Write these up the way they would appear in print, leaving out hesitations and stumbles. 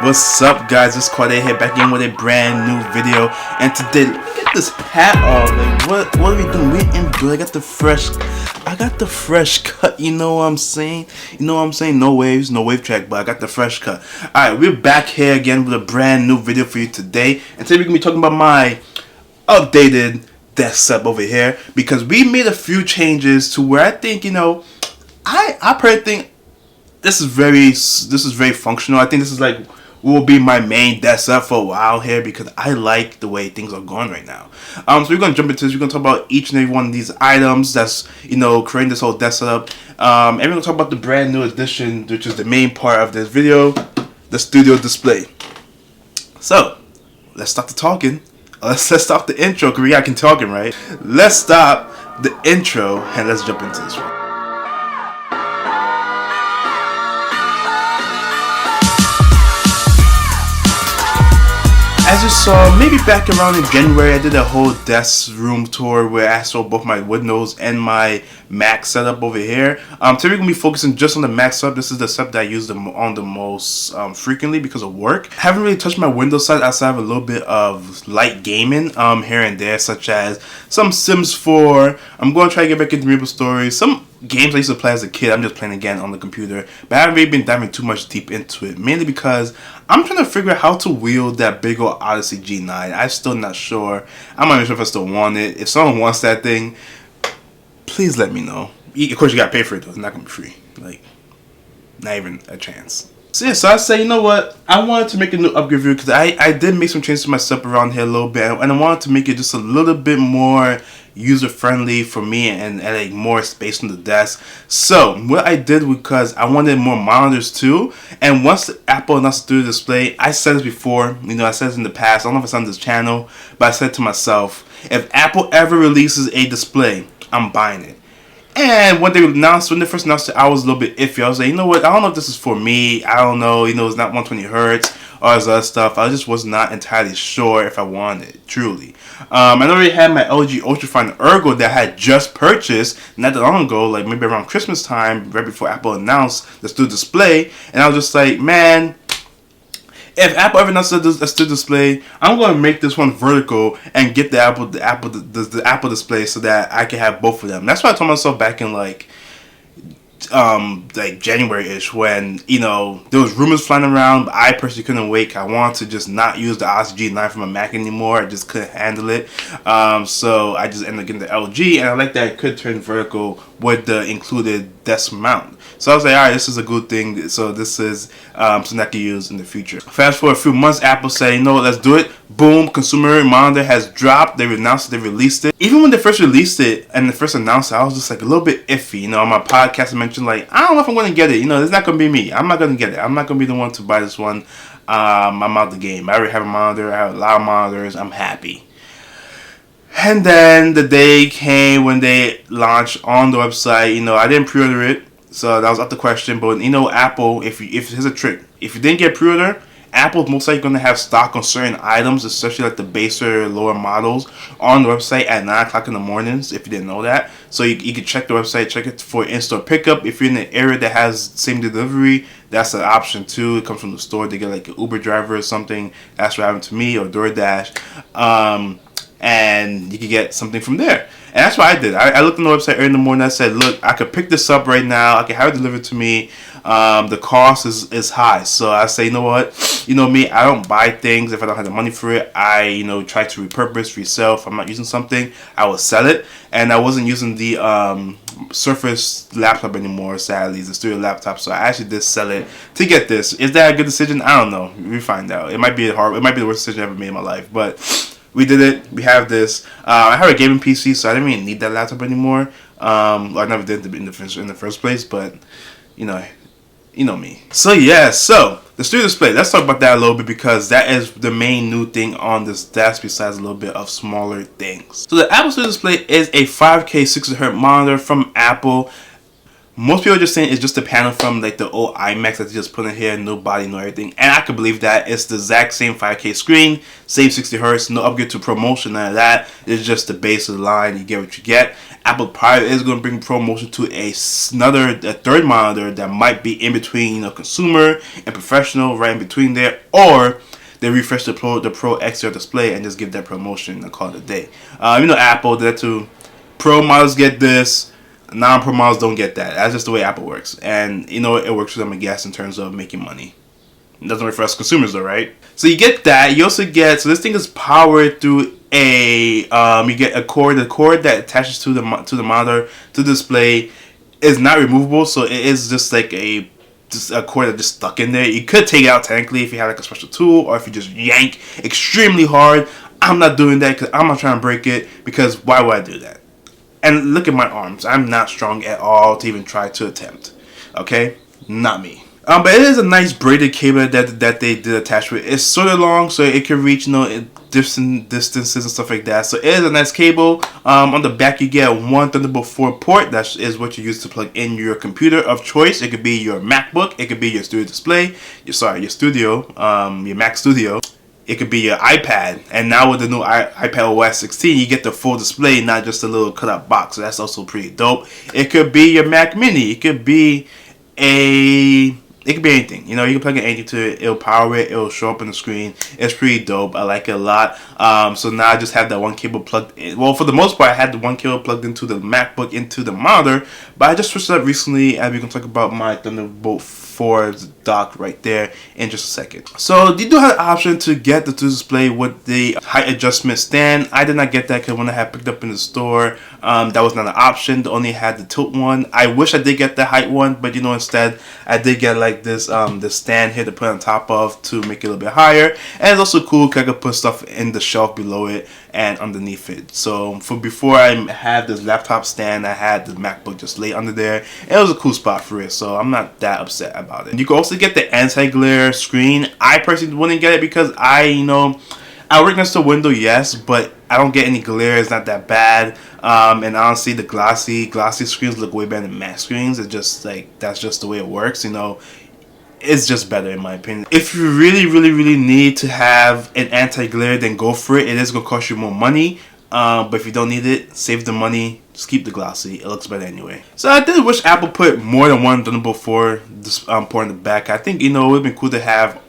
What's up, guys? It's Corday here, back in with a brand new video. And today, look at this hat on. Like, what are we doing? We're in good. I got the fresh cut. You know what I'm saying? No waves, no wave track, but I got the fresh cut. Alright, we're back here again with a brand new video for you today. And today we're gonna be talking about my updated desk setup over here, because we made a few changes to where I think, I personally think this is very functional. I think this is like will be my main desk setup for a while here, because I like the way things are going right now. So we're gonna jump into this. We're gonna talk about each and every one of these items that's creating this whole desk setup. And we're gonna talk about the brand new addition, which is the main part of this video, the studio display. So let's stop the talking. Let's stop the intro, because I can talking, right? Let's stop the intro and let's jump into this one. As you saw, maybe back around in January, I did a whole desk room tour where I saw both my Windows and my Mac setup over here. Today we're going to be focusing just on the Mac setup. This is the setup that I use on the most frequently because of work. I haven't really touched my Windows side outside of a little bit of light gaming here and there, such as some Sims 4. I'm going to try to get back into Maple Story. Some games I used to play as a kid, I'm just playing again on the computer, but I haven't really been diving too much deep into it, mainly because I'm trying to figure out how to wield that big old Odyssey G9. I'm still not sure. I'm not even sure if I still want it. If someone wants that thing, please let me know. Of course, you gotta pay for it though. It's not gonna be free. Like, not even a chance. So yeah, so I say, you know what? I wanted to make a new upgrade video because I did make some changes to my setup around here a little bit, and I wanted to make it just a little bit more user friendly for me and like more space on the desk. So what I did, because I wanted more monitors too, and once Apple announced the display, I said this before, I said this in the past, I don't know if it's on this channel, but I said to myself, if Apple ever releases a display, I'm buying it. And when they first announced it, I was a little bit iffy. I was like, you know what? I don't know if this is for me. I don't know. It's not 120 hertz or this other stuff. I just was not entirely sure if I wanted it, truly. I already had my LG Ultrafine Ergo that I had just purchased not that long ago, like maybe around Christmas time, right before Apple announced the studio display. And I was just like, man, if Apple ever announces a studio display, I'm going to make this one vertical and get the Apple display so that I can have both of them. That's what I told myself back in like January-ish, when there was rumors flying around, but I personally couldn't wait. I wanted to just not use the Odyssey G9 from a Mac anymore. I just couldn't handle it. So I just ended up getting the LG, and I like that it could turn vertical with the included desk mount. So I was like, alright, this is a good thing. So this is something I can use in the future. Fast forward a few months, Apple said, let's do it. Boom, consumer monitor has dropped. They announced it, they released it. Even when they first released it and they first announced it, I was just like a little bit iffy. On my podcast I mentioned, like, I don't know if I'm going to get it. It's not going to be me. I'm not going to get it. I'm not going to be the one to buy this one. I'm out the game. I already have a monitor. I have a lot of monitors. I'm happy. And then the day came when they launched on the website. I didn't pre-order it, so that was out the question. But Apple, if here's a trick, if you didn't get pre-order, Apple's most likely going to have stock on certain items, especially like the baser, lower models, on the website at 9 o'clock in the mornings, if you didn't know that. So you can check the website, check it for in-store pickup. If you're in an area that has same-day delivery, that's an option too. It comes from the store. They get like an Uber driver or something. That's what happened to me, or DoorDash. And you can get something from there. And that's what I did. I looked on the website early in the morning. I said, look, I could pick this up right now. I can have it delivered to me. The cost is high. So I say, you know what? Me, I don't buy things if I don't have the money for it. I, try to repurpose, resell. If I'm not using something, I will sell it. And I wasn't using the Surface laptop anymore, sadly. It's a studio laptop. So I actually did sell it to get this. Is that a good decision? I don't know. We find out. It might be the worst decision I ever made in my life. But we did it. We have this. I have a gaming PC, so I didn't really need that laptop anymore. I never did in the first place, but you know me. So yeah, so the studio display. Let's talk about that a little bit, because that is the main new thing on this desk, besides a little bit of smaller things. So the Apple Studio Display is a 5K 60Hz monitor from Apple. Most people are just saying it's just a panel from like the old iMacs that they just put in here, no body, no everything. And I could believe that. It's the exact same 5K screen, same 60 hertz, no upgrade to ProMotion, none of that. It's just the base of the line. You get what you get. Apple probably is going to bring ProMotion to a third monitor that might be in between, consumer and professional, right in between there, or they refresh the Pro XDR display and just give that ProMotion and call it a day. Apple did that too. Pro models get this. Non-pro models don't get that. That's just the way Apple works. And, it works for them, I guess, in terms of making money. It doesn't work for us consumers, though, right? So you get that. You also get, so this thing is powered through you get a cord. The cord that attaches to the monitor, to the display, is not removable. So it is just like a cord that just stuck in there. You could take it out technically if you have like a special tool, or if you just yank extremely hard. I'm not doing that because I'm not trying to break it, because why would I do that? And look at my arms. I'm not strong at all to even try to attempt. Okay? Not me. But it is a nice braided cable that they did attach with. It's sort of long, so it can reach, different distances and stuff like that. So it is a nice cable. On the back, you get one Thunderbolt 4 port. That is what you use to plug in your computer of choice. It could be your MacBook. It could be your studio display. Your Mac Studio. It could be your iPad, and now with the new iPad OS 16, you get the full display, not just a little cut-out box. So that's also pretty dope. It could be your Mac Mini. It could be anything. You can plug in anything to it. It'll power it. It'll show up on the screen. It's pretty dope. I like it a lot. So now I just have that one cable plugged in. Well, for the most part, I had the one cable plugged into the MacBook, into the monitor. But I just switched it up recently, and we can talk about my Thunderbolt 4 dock right there in just a second. So you do have the option to get the display with the height adjustment stand. I did not get that because when I had picked up in the store, that was not an option. They only had the tilt one. I wish I did get the height one, but instead I did get like this stand here to put on top of to make it a little bit higher. And it's also cool because I could put stuff in the shelf below it and underneath it. So before I had this laptop stand, I had the MacBook just lay under there. It was a cool spot for it, so I'm not that upset about it. You can also get the anti-glare screen. I personally wouldn't get it because I work next to a window, yes, but I don't get any glare. It's not that bad. And honestly, the glossy screens look way better than matte screens. It's just like, that's just the way it works, It's just better in my opinion. If you really, really, really need to have an anti-glare, then go for it. It is going to cost you more money. But if you don't need it, save the money. Just keep the glossy. It looks better anyway. So I did wish Apple put more than one Thunderbolt 4 port in the back. I think, it would have been cool to have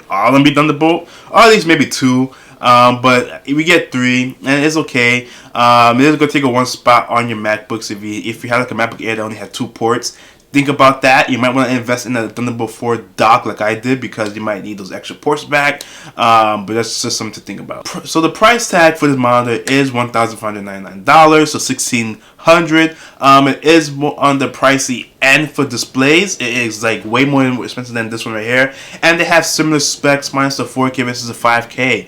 all of them be Thunderbolt. Or at least maybe 2. But we get 3, and it's okay. It is going to take a one spot on your MacBooks. If you have like a MacBook Air that only had 2 ports, think about that. You might want to invest in a Thunderbolt 4 dock like I did, because you might need those extra ports back. But that's just something to think about. So the price tag for this monitor is $1,599, so $1,600. It is more on the pricey end for displays. It is like way more expensive than this one right here, and they have similar specs minus the 4K versus the 5K.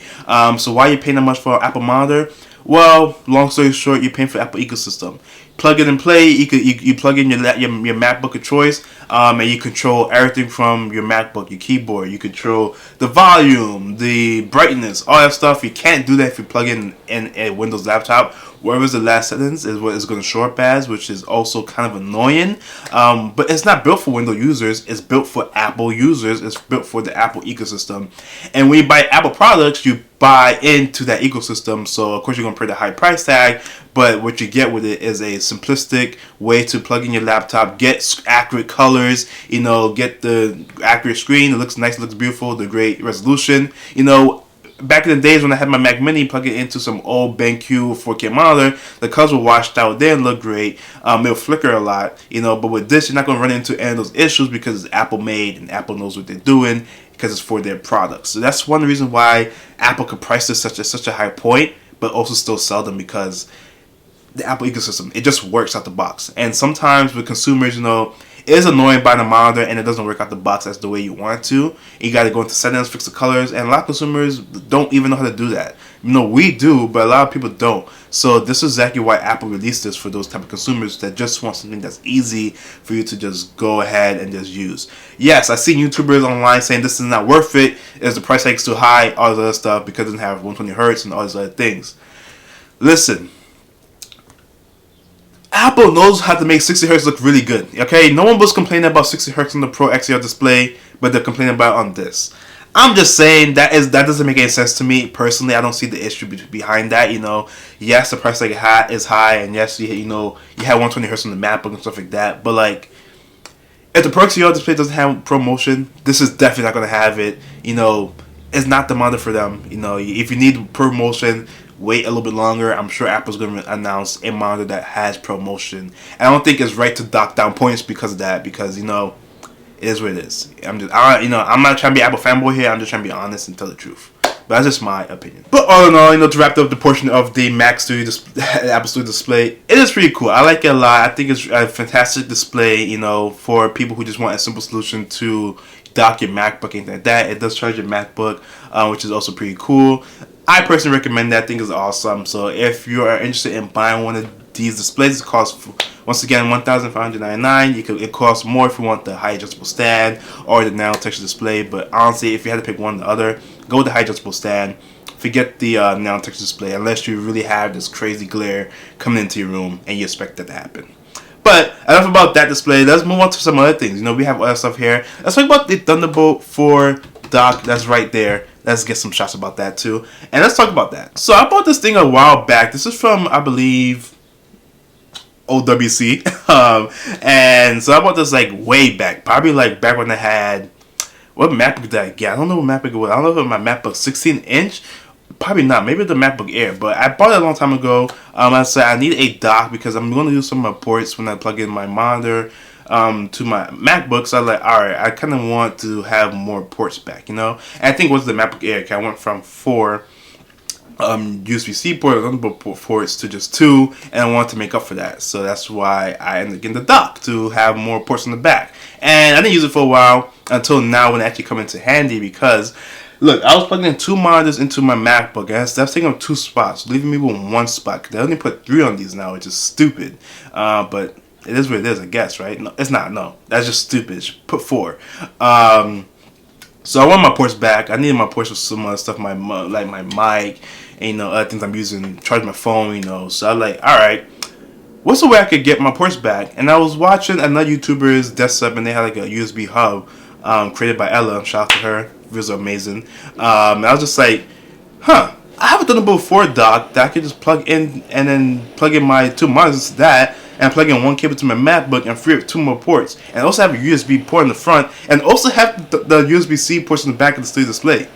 So why are you paying that much for an Apple monitor? Well, long story short, you're paying for Apple ecosystem. Plug it and play. You plug in your MacBook of choice, and you control everything from your MacBook, your keyboard. You control the volume, the brightness, all that stuff. You can't do that if you plug in a Windows laptop. Wherever's the last sentence is what it's going to show up as, which is also kind of annoying. But it's not built for Windows users. It's built for Apple users. It's built for the Apple ecosystem. And when you buy Apple products, you buy into that ecosystem. So of course you're going to pay the high price tag, but what you get with it is a simplistic way to plug in your laptop, get accurate colors, get the accurate screen. It looks nice, it looks beautiful, the great resolution. Back in the days when I had my Mac Mini, plug it into some old BenQ 4K monitor, the colors were washed out. They didn't look great. It'll flicker a lot, But with this, you're not going to run into any of those issues because it's Apple made and Apple knows what they're doing because it's for their products. So that's one reason why Apple could price this such a high point, but also still sell them, because the Apple ecosystem, it just works out the box. And sometimes with consumers, it is annoying buying a monitor and it doesn't work out the box as the way you want it to. You got to go into settings, fix the colors, and a lot of consumers don't even know how to do that. We do, but a lot of people don't. So this is exactly why Apple released this, for those type of consumers that just want something that's easy for you to just go ahead and just use. Yes, I've seen YouTubers online saying this is not worth it, is the price tag's too high, all this other stuff, because it doesn't have 120 hertz and all these other things. Listen, Apple knows how to make 60 hertz look really good. Okay, no one was complaining about 60 hertz on the Pro XDR display, but they're complaining about it on this. I'm just saying that doesn't make any sense to me personally. I don't see the issue behind that. Yes, the price is high, and yes, you have 120 hertz on the MacBook and stuff like that. But like, if the Pro XDR display doesn't have ProMotion, this is definitely not gonna have it. It's not the monitor for them. If you need ProMotion, wait a little bit longer. I'm sure Apple's going to announce a monitor that has ProMotion. And I don't think it's right to dock down points because of that. Because it is what it is. I'm not trying to be Apple fanboy here. I'm just trying to be honest and tell the truth. But that's just my opinion. But all in all, to wrap up the portion of the Mac Studio, Apple Studio display, it is pretty cool. I like it a lot. I think it's a fantastic display. For people who just want a simple solution to dock your MacBook, anything like that. It does charge your MacBook, which is also pretty cool. I personally recommend that. I think it's awesome. So if you are interested in buying one of these displays, it costs, once again, $1,599. It costs more if you want the high adjustable stand or the nano texture display. But honestly, if you had to pick one or the other, go with the high adjustable stand. Forget the nano texture display unless you really have this crazy glare coming into your room and you expect that to happen. But enough about that display. Let's move on to some other things. We have other stuff here. Let's talk about the Thunderbolt 4 dock that's right there. Let's get some shots about that too. And let's talk about that. So I bought this thing a while back. This is from, I believe, OWC. And so I bought this like way back. Probably like back when I had, what MacBook did I get? I don't know what MacBook it was. I don't know if it was my MacBook 16-inch. Probably not. Maybe the MacBook Air. But I bought it a long time ago. I said I need a dock because I'm going to use some of my ports when I plug in my monitor to my MacBook. So I was like, alright, I kind of want to have more ports back, And I think it was the MacBook Air. I went from 4 USB-C ports to just 2, and I wanted to make up for that. So that's why I ended up getting the dock to have more ports on the back. And I didn't use it for a while until now when it actually come into handy because, look, I was plugging in 2 monitors into my MacBook, and that's taking up 2 spots, leaving me with 1 spot. They only put 3 on these now, which is stupid. But it is what it is, I guess, right? No, it's not. No, that's just stupid. It should put 4. So I want my ports back. I needed my ports for some other stuff, like my mic, and other things I'm using, charge my phone, So I was like, all right, what's the way I could get my ports back? And I was watching another YouTuber's desktop, and they had like a USB hub created by Ella. Shout out to her. Videos are amazing. And I was just like, I haven't done it before, dock, that I could just plug in and then plug in my 2 monitors to that, and plug in 1 cable to my MacBook and free up 2 more ports, and also have a USB port in the front, and also have the USB-C ports in the back of the studio display.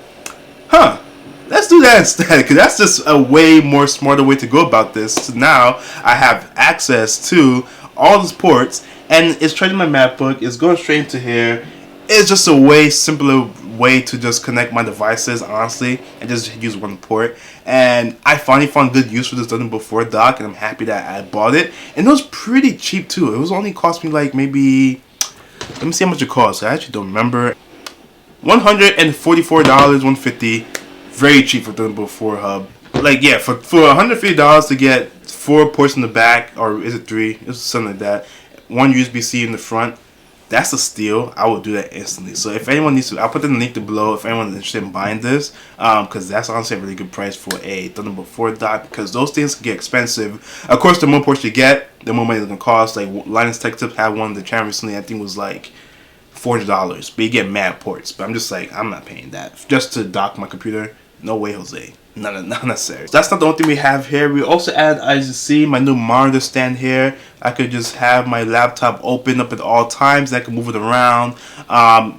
Let's do that instead, because that's just a way more smarter way to go about this. So now I have access to all these ports, and it's charging my MacBook. It's going straight into here. It's just a way simpler way to just connect my devices, honestly, and just use 1 port. And I finally found good use for this Thunderbolt 4 dock, and I'm happy that I bought it. And it was pretty cheap too. It was only cost me like maybe, let me see how much it cost. I actually don't remember. $144, $150. Very cheap for Thunderbolt 4 hub. Like, yeah, for $150 to get 4 ports in the back, or is it 3? It's something like that. 1 USB-C in the front. That's a steal. I will do that instantly. So if anyone needs to, I'll put the link below if anyone's interested in buying this, because that's honestly a really good price for a Thunderbolt 4 dock, because those things can get expensive. Of course, the more ports you get, the more money it's going to cost. Like Linus Tech Tips had one of the channel recently, I think it was like $400, but you get mad ports. But I'm just like, I'm not paying that just to dock my computer. No way, Jose. Not necessary. So that's not the only thing we have here. We also add, as you see, my new monitor stand here. I could just have my laptop open up at all times. I can move it around.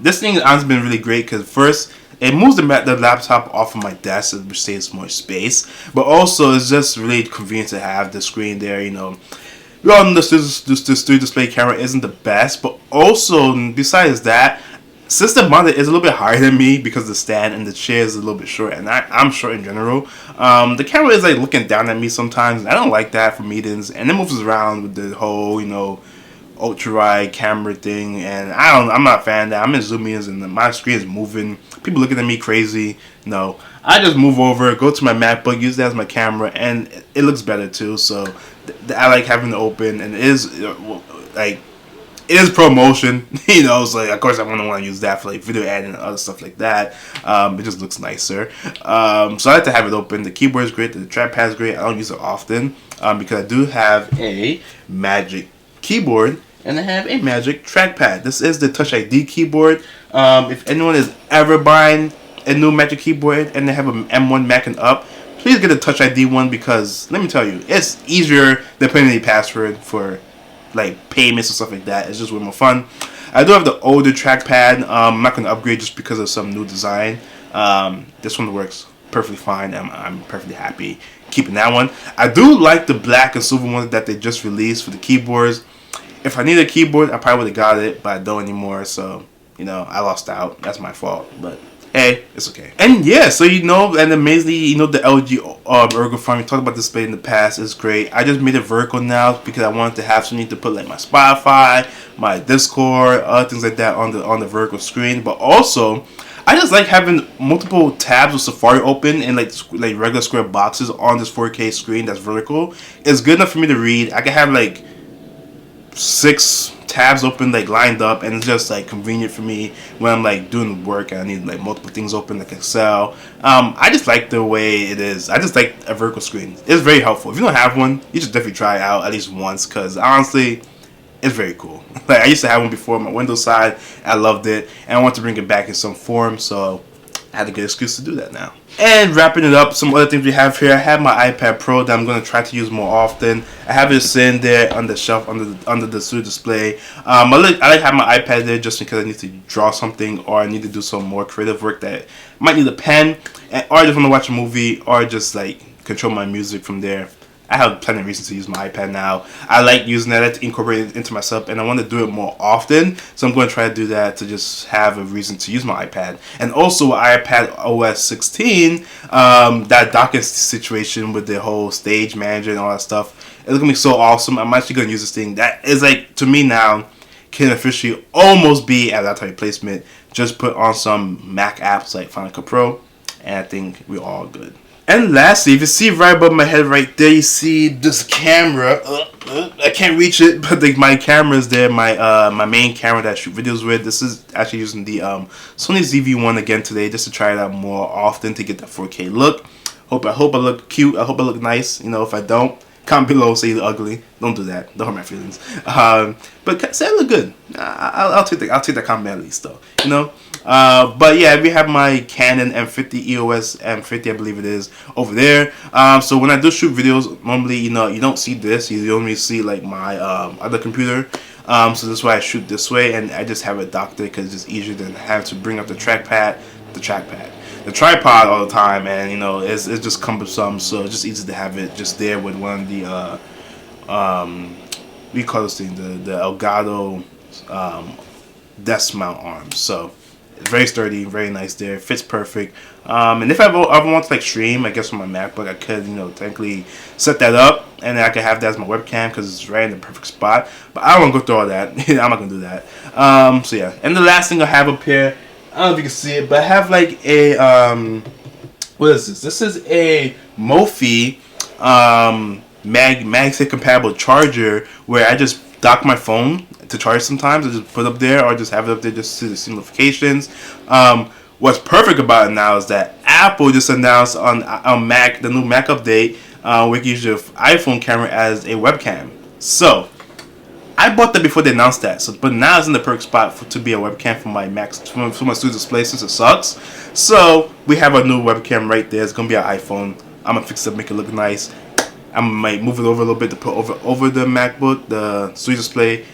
This thing has been really great because first, it moves the laptop off of my desk, which saves more space. But also, it's just really convenient to have the screen there, We all know the studio display camera isn't the best, but also, besides that, since the monitor is a little bit higher than me because the stand and the chair is a little bit short, and I'm short in general, the camera is like looking down at me sometimes, and I don't like that for meetings, and it moves around with the whole, ultra wide camera thing, and I'm not a fan of that. I'm in zoom ins and my screen is moving. People looking at me crazy. No, I just move over, go to my MacBook, use that as my camera, and it looks better too. So I like having it open, and it is like it is ProMotion, you know, so of course I wouldn't want to use that for like video editing and other stuff like that. It just looks nicer. So I like to have it open. The keyboard is great, the trackpad is great. I don't use it often because I do have a Magic keyboard and I have a Magic trackpad. This is the Touch ID keyboard. If anyone is ever buying a new Magic keyboard and they have an M1 Mac and up, please get a Touch ID one because let me tell you, it's easier than putting a password for like payments and stuff like that. It's just way more fun. I do have the older trackpad. I'm not going to upgrade just because of some new design. This one works perfectly fine. I'm perfectly happy keeping that one. I do like the black and silver one that they just released for the keyboards. If I need a keyboard, I probably would have got it, but I don't anymore. So, you know, I lost out. That's my fault. But hey, it's okay. And yeah, so you know, and amazingly, you know, the LG Ergophone, we talked about this display in the past, is great. I just made it vertical now because I wanted to have something to put like my Spotify, my Discord, other things like that on the vertical screen. But also, I just like having multiple tabs of Safari open and like regular square boxes on this 4K screen that's vertical. It's good enough for me to read. I can have like 6 tabs open like lined up, and it's just like convenient for me when I'm like doing work and I need like multiple things open like Excel. I just like the way it is. I just like a vertical screen. It's very helpful. If you don't have one, you should definitely try it out at least once because honestly it's very cool. Like I used to have one before on my Windows side. I loved it and I want to bring it back in some form, so I had a good excuse to do that now. And wrapping it up, some other things we have here. I have my iPad Pro that I'm going to try to use more often. I have it sitting there on the shelf under the studio display. I like having my iPad there just because I need to draw something or I need to do some more creative work that might need a pen, or I just want to watch a movie or just like control my music from there. I have plenty of reasons to use my iPad now. I like using that to incorporate it into myself, and I want to do it more often. So I'm going to try to do that to just have a reason to use my iPad. And also iPad OS 16, that docking situation with the whole stage manager and all that stuff, it's going to be so awesome. I'm actually going to use this thing. That is like, to me now, can officially almost be a laptop replacement. Just put on some Mac apps like Final Cut Pro, and I think we're all good. And lastly, if you see right above my head right there, you see this camera. I can't reach it, but my camera is there. My main camera that I shoot videos with. This is actually using the Sony ZV-1 again today, just to try it out more often to get that 4K look. I hope I look cute. I hope I look nice. You know, if I don't, comment below, say you look ugly. Don't do that. Don't hurt my feelings. But say I look good. I'll take that comment at least, though. You know. But yeah, we have my Canon M50 EOS M50, I believe it is, over there. So when I do shoot videos, normally, you know, you don't see this. You only see like my other computer. So that's why I shoot this way, and I just have it docked there because it's easier than having to bring up the tripod all the time, and you know, it's just cumbersome. So it's just easy to have it just there with one of the we call this thing the Elgato desk mount arms. So it's very sturdy, very nice there, fits perfect. And if I ever want to like stream, I guess on my MacBook, I could, you know, technically set that up, and then I could have that as my webcam because it's right in the perfect spot. But I don't want to go through all that. I'm not gonna do that. So yeah. And the last thing I have up here, I don't know if you can see it, but I have like a what is this? This is a Mophie MagSafe compatible charger where I just dock my phone to charge sometimes. I just put it up there or just have it up there just to see notifications. What's perfect about it now is that Apple just announced on Mac, the new Mac update, where you can use your iPhone camera as a webcam. So I bought that before they announced that. So, but now it's in the perfect spot to be a webcam for my Mac, for my studio display, since it sucks. So we have a new webcam right there. It's gonna be an iPhone. I'm gonna fix it, make it look nice. I might move it over a little bit to put over the MacBook, the studio display,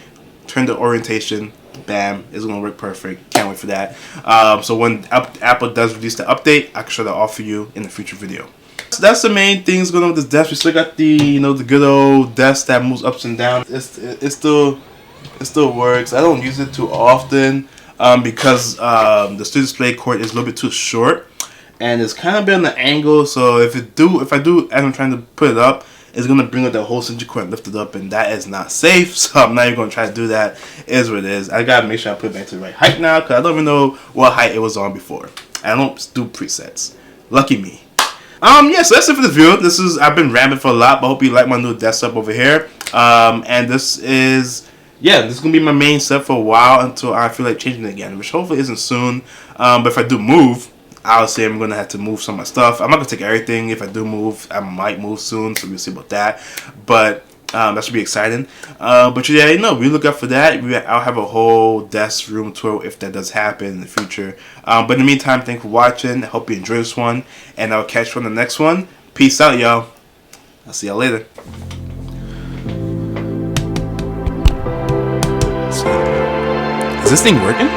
turn the orientation. Bam, it's gonna work perfect. Can't wait for that. So when Apple does release the update, I can show that off for you in a future video. So that's the main things going on with this desk. We still got the the good old desk that moves ups and downs. It still works. I don't use it too often because the studio display cord is a little bit too short, and it's kind of been on the angle. So if I do, as I'm trying to put it up, it's gonna bring up the whole center cord and lift it up, and that is not safe. So I'm not even gonna try to do that. It is what it is. I gotta make sure I put it back to the right height now, because I don't even know what height it was on before. I don't do presets. Lucky me. Yeah, so that's it for this video. I've been rambling for a lot, but I hope you like my new desktop over here. And this is yeah, this is gonna be my main set for a while until I feel like changing it again, which hopefully isn't soon. But if I do move, I'll say I'm gonna have to move some of my stuff. I'm not gonna take everything. If I do move, I might move soon, so we'll see about that. But that should be exciting. But yeah, we look out for that. I'll have a whole desk room tour if that does happen in the future. But in the meantime, thanks for watching. I hope you enjoyed this one, and I'll catch you on the next one. Peace out, y'all. I'll see y'all later. Is this thing working?